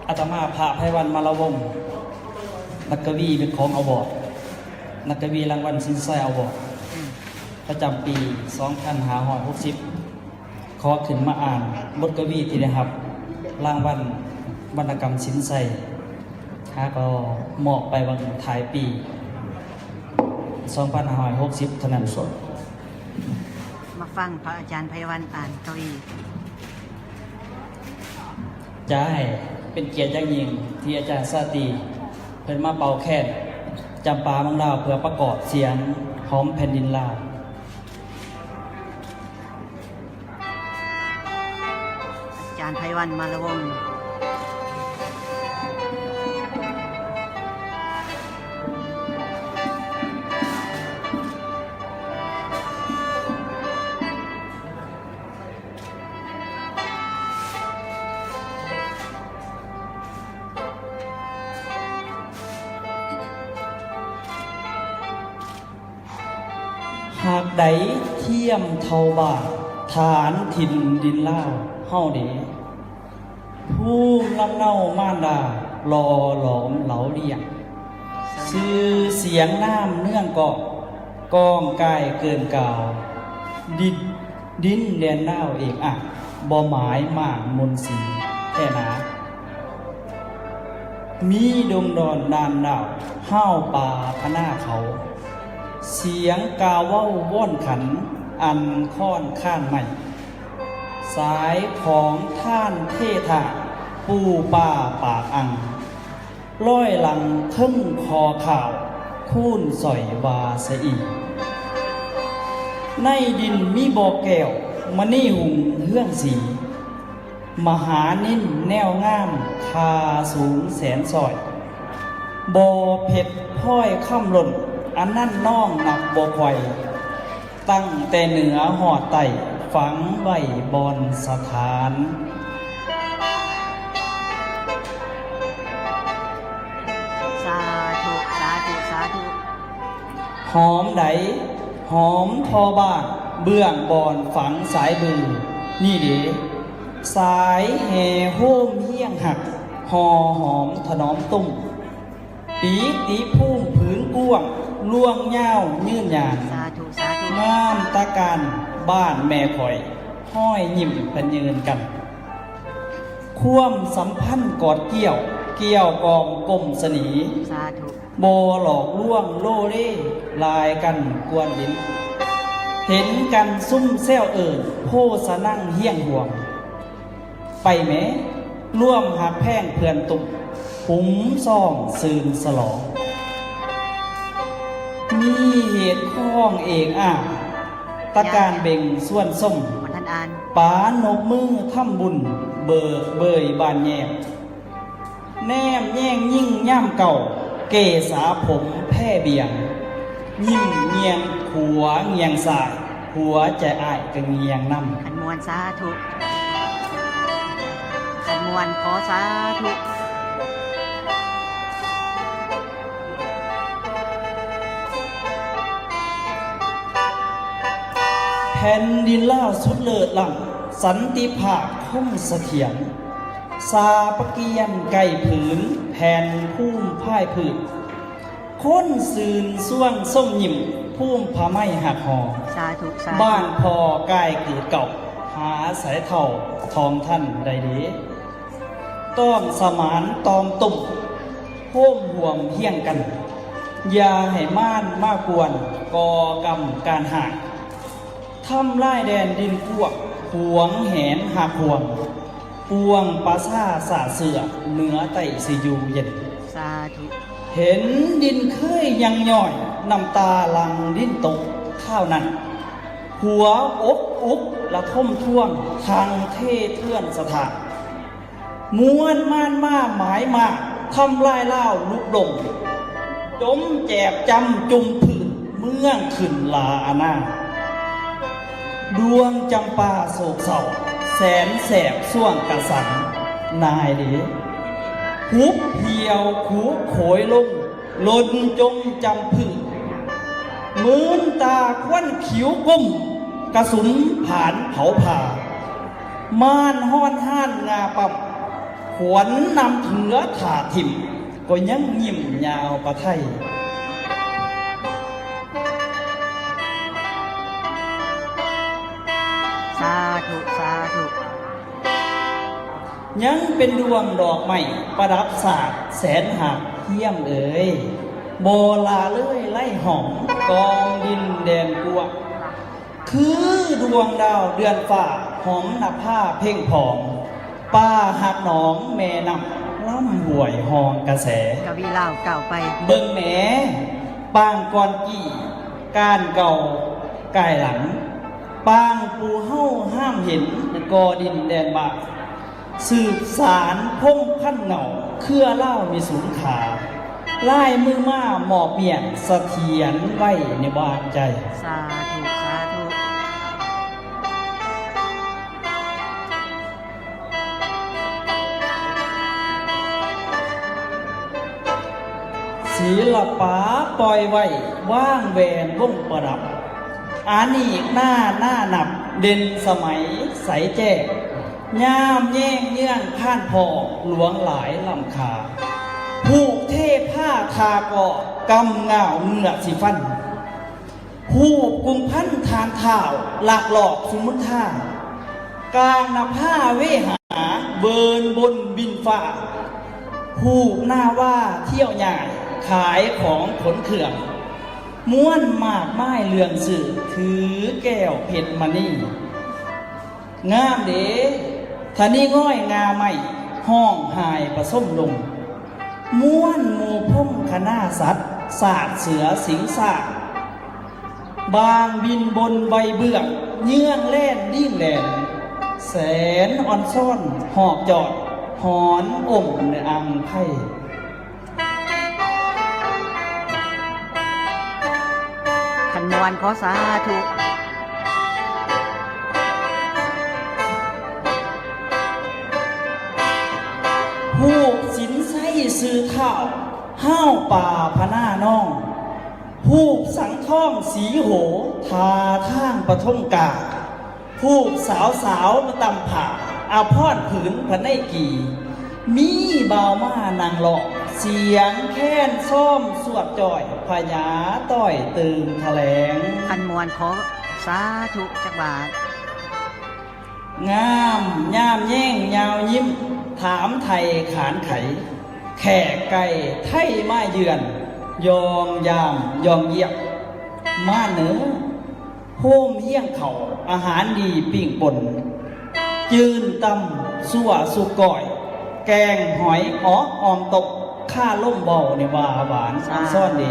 อาตมาพระไพวันมาลวงศ์นักกวีเป็นของอวอร์ดนักกวีรางวัลสินไซอวอร์ดประจำปี 2560 ขอขึ้นมาอ่านบทกวีที่ได้รับรางวัลวรรณกรรมสินไซก็มอบไปวันท้ายปี 2560 เท่านั้นสดมาฟังพระอาจารย์ไพวันอ่านกวีจะให้เป็นเกียรติอย่างยิ่งที่อาจารย์ซาตีเพิ่นมาเป่าแค้นจำปาเมืองลาวเพื่อประกอบเสียงหอมแผ่นดินลาวอาจารย์ไพวันมาละวงศ์หากใดเทียมเท่าบาทฐานถิ่นดินลาวเฮาเดผู้ลำเนาม่านดารอหลอมเหลาเลียงชื่อเสียงน้ำเนื่องเกาะกองกายเกินกาวดินแดนนาวเอกอ่ะบ่หมายมากมนสีแค่นามีดงดอนนานดาวห้าวป่าพนาเขาเสียงกาเว้าว่อนขันอันค่อนข้านใหม่สายของท่านเทถาปูป่าปากอังร้อยหลังทึ่งคอข่าวคูนสอยวาสอีในดินมีบ่อแก้วมณีหุงเฮื่องสีมหานิ่นแนวงามคาสูงแสนสอยบ่อเผ็ดพ้อยค่ำหล่นอันนั่นน้องหนักบ่คอยตั้งแต่เหนือหอดไต่ฝังไว้บอนสถานสาธุสาธุสาธุหอมไดหอมทอบ้านเบื้องบอนฝังสายบือนี่เดสายแห่โฮมเฮี้ยงหักหอหอมถนอมตุ้มปีตีพุ่มผืนก้วงล่วงเย้ายื่นยานสาธุสาธุงามตาการบ้านแม่ข่อยห้อยยิ้มเป็นยืนกันควมสัมพันธ์กอดเกี่ยวกองกลมสนีสาธุโบหลอกล่วงโลเล่ลายกันกวนดินเห็นกันซุ่มแซวโพสนั่งเฮี้ยงห่วงไปแม้ร่วมหักแพงเพื่อนตุกหุมซ่องซืนสลองมีเหตุข้องเองตะการเบ่งส่วนส้มป๋านบมือทำบุญเบิกเบยบานแยมแนมแย่งยิ่งย่ำเก่าเกษาผมแพ่เบียงยิ้มเงียงหัวเงียงสายหัวใจอ้ายก็เงียงน้ำขันมวนสาธุขันมวนขอสาธุแผ่นดินล่าสุดเลิศล้ำสันติภาพคงเสถียรซาปะเกียนไก่ผืนแผ่นพุ่มพ่ายผืนค้นซืนส่วงส้มยิ้มพุ่มผ้าไม้หักหอสาธุสาธุบ้านพอกายเกิดเก่าหาสายเท่าทองท่านใดดีต้อมสมานตอมตุ่มโค้มห่วมเฮี้ยงกันอย่าให้ม่านมากวนก่อกรรมการหากทำลายแดนดินพวกหวงแหนหักห่วงปวงปราสาสาเสือเหนือไต่สิอยู่เย็นสาธุเห็นดินเคยยังย่อยน้ำตาลังดิ้นตกข้าวนั้นหัวอกอุกละท่มท่วงทางเทเทื่อนสถานม้วนม่านมาหมายมาทำลายเล่าลุกดมจมแจบจำจุมผืนเมืองขึ้นลาอาณาดวงจำปาโศกเศร้าแสนแสบส่วงกระสันนายเดหุบเหี่ยวหูโขยลงลนจมจำผืนมืนตาควันขิวก้มกระสุนผ่านเผาผ่าม่านห้อนห้านงาปั๊มค ขวนนำเถือถาถิ่มก็ยังยิ้มยาวประไทยสาธุสาธุ ยังเป็นดวงดอกไม้ประดับศาสตร์แสนหักเยี่ยมเอ๋ยโบลาเลื่อยไล่หอมกองดินแดนกวคือดวงดาวเดือนฝ่าหอมนับผ้าเพ่งผอมป้าหักหนองแม่นำล่ำห่วยหองกระแส กวีเล่าเก่าไป เบิ่งแหมปางกอนกี้การเก่ากายหลังปางปูเฮ้าห้ามเห็นกอดินแดนบาสืบสารพงพันเหงาเครือเล่ามีสูงขาไล่มือมาหมอบเมียนเสถียรไว้ในบ้านใจสาธุสาธุ ศิลปะปล่อยไว้ว่างแหวนวงประดับอานีกหน้าหนับเด่นสมัยใสแจ้งย่ามแย่งเยื่องข้านพอหลวงหลายลำคาผูกเทพผ้าทากอกำเงาเงือกสีฟันผูกกุมพันทานเท้าหลักหลอกสมุนท่ากลางนผ้าเวหาเบินบนบินฟ้าผูกหน้าว่าเที่ยวใหญ่ขายของขนเขื่องม้วนมากไม้เลืองสื่อถือแก้วเพชรมณีงามเด้ท่านี่ง่อยงาไม่ห้องหายประส้มลงม้วนหมู่พุ่มคณะสัตว์ศาสตร์เสือสิงสาบางบินบนใบเบื้องเยื่องแล่นดิ้งแหลนแสนอ่อนซ่อนหอกจอดหอนอมในอังไพ่ขันมวนขอสาธุผูกสินไส้ซื้อข้าวห้าวป่าพนาน้องผูกสังท่องสีโหทาทางปฐมกาผูกสาวมาตำผ่าอาพอดผืนพระไนกีมีเบามานางหลอกเสียงแค้นซ่อมสวดจ่อยพญาต้อยตึงแถลงขันมวนขอสาธุจักบาทงามยามแย่งยาวยิ้มถามไทยขานไขแขกไก่ไทยมาเยือนยอมยามยอมเยียบมาเหนือโฮมเยี่ยงเขาอาหารดีปิ้งป่นจืนตำสั่วสุก่อยแกงหอยอ๋ออมตกข้าล่มเบาในว่าหวานซ่อนเด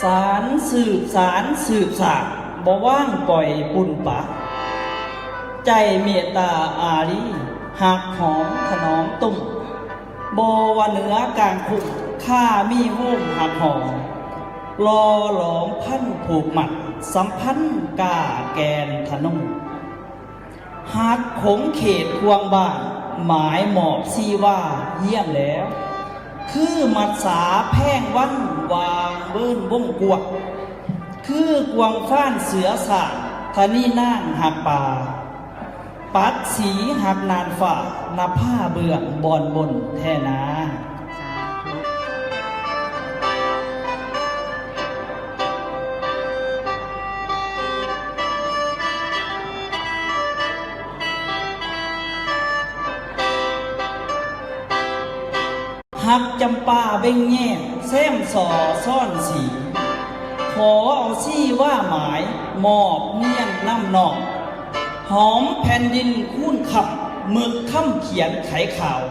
สารสืบสารบ่ว่างปล่อยปุ่นปะใจเมตตาอารีหักหอมถนอมตุ่มบ่ว่าเหนือกลางคุกข้ามีโฮมหักหอมรอหลอมพันผูกหมัดสัมพันธ์กาแกนทนุ่งหักขมเขตควงบ้านหมายหมอบซีว่าเยี่ยมแล้วคือมัดสาแพ่งวันวางเบิ้นวงกวกคือกวงฟ้านเสือสาทานี่นั่งหักป่าปัดสีหักนานฝ่านาผ้าเบื่อบอนบนแท่นาหักจำปาเบ่งแง่แซมสอซ่อนสีขอเอาซี่ว่าหมายมอบเมียนน้ำนองหอมแผ่นดินคุ้นขับหมึกค่ำเขียนไขข่าว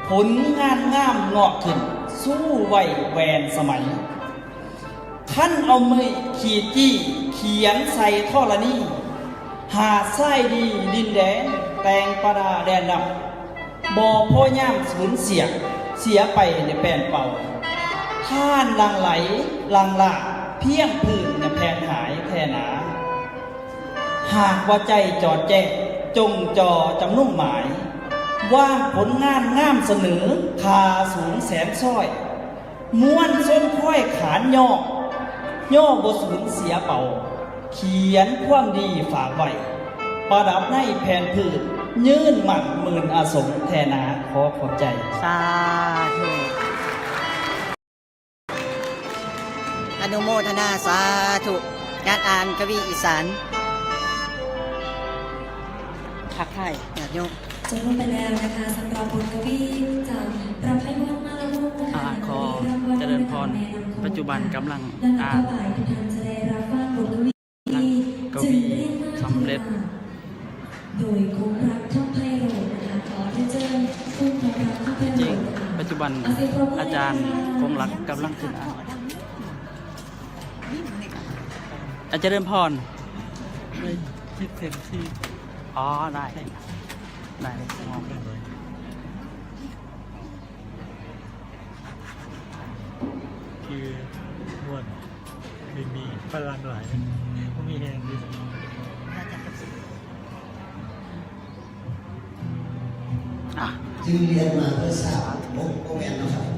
ผลงานงามงอกขึ้นสู้ไวแวนสมัยท่านเอามือขีดจี้เขียนใส่ท่อละนี่หาไส้ดีดินแดนแตงประดาแดนดำบ่อพ่อย่ามสูญเสียไปในแผ่นเป่าท่านลังไหลลังละเพียงพื้นในแผ่นหายแท่หนาหากว่าใจจอดแจ้งจงจอจำนุ่งหมายว่างผลงานงามเสนอคาสูงแสนซ้อยม้วนส้นค่อยขานยอก ย่อบสูญเสียเป่า เขียนความดีฝากไว้ ประดับในแผ่นพืชยืนหมั่นหมื่นอาสงแทนาขอขอบใจ สาธุอนุโมทนาสาธุงานอ่านกวีอีสานทักทายญาติโยม จบลงไปแล้วนะคะสำหรับบทกวีจากพระไพวันมาลาวุฒินะคะ ขอเจริญพรปัจจุบันกำลังอ่าน และต่อไปทุกท่านจะได้รับฟังบทกวี กวีสำเร็จ โดยคงรักท่องไพโรจน์นะคะขอเรียนเชิญคุณคงรักท่องไพ จ โร ริง จน์นะคะ ปัจจุบันอาจารย์คงรักกำลังขึ้นอ่านอาจารย์เริ่มพรไม่คิดเต็มที่อ๋อได้ได้มองได้เลย คือนวดคือมีพลังหลายก็มีแรงดี อ่ะ จึงเรียนมาเพื่อทราบโมแมนนะครับ